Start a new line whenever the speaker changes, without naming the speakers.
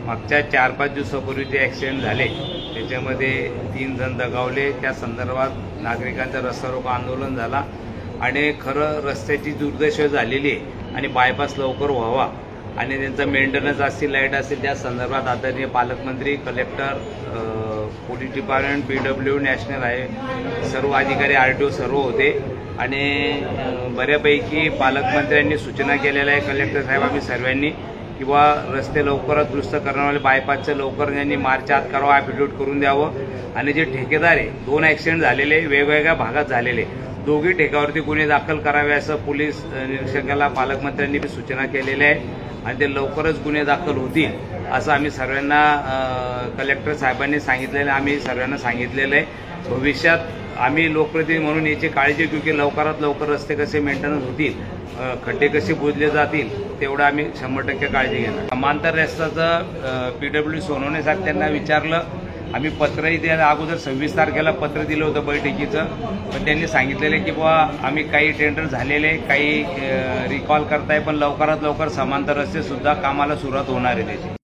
मागच्या 4-5 दिवसापूर्वी जे ॲक्सिडेंट झाले त्याच्यामध्ये 3 जण दगावले। त्या संदर्भात नागरिकांचं रस्ता रोको आंदोलन झाला आणि खरं रस्त्याची दुर्दशा झालेली आहे आणि बायपास लवकर व्हावा आणि त्यांचा मेंटेनन्स असतील, लाईट असतील, त्या संदर्भात आदरणीय पालकमंत्री, collector, police department, PW, national आहे, सर्व अधिकारी, RTO सर्व होते आणि बऱ्यापैकी पालकमंत्र्यांनी सूचना केलेल्या आहे, कलेक्टर साहेब आम्ही सर्वांनी, किंवा रस्ते लवकरात दुरुस्त करणारे बायपासचं लवकर त्यांनी मार्च आत करावं, ॲफिडेविट करून द्यावं। आणि जे ठेकेदार आहे, 2 ॲक्सिडेंट झालेले वेगवेगळ्या भागात झालेले, दोघी ठेक्यावरती गुन्हे दाखल करावे असं पोलीस निरीक्षकाला पालकमंत्र्यांनी सूचना केलेल्या आहे आणि ते लवकरच गुन्हे दाखल होतील असं आम्ही सर्वांना कलेक्टर साहेबांनी सांगितलेलं, आम्ही सर्वांना सांगितलेलं आहे। भविष्यात आम्ही लोकप्रतिनिधी म्हणून याची काळजी घेऊ की लवकरात लवकर रस्ते कसे मेंटेनन्स होतील, खड्डे कसे बुजले जातील, तेवढं आम्ही 100% काळजी घेणार। समांतर रस्त्याचं PW सोनवणे साहेब त्यांना विचारलं, आम्ही पत्रही द्यायला अगोदर 26 तारखेला पत्र दिलं होतं बैठकीचं, पण त्यांनी सांगितलेलं की बुवा आम्ही काही टेंडर झालेले, काही रिकॉल करताय, पण लवकरात लवकर समांतर रस्ते सुद्धा कामाला सुरुवात होणार आहे त्याची।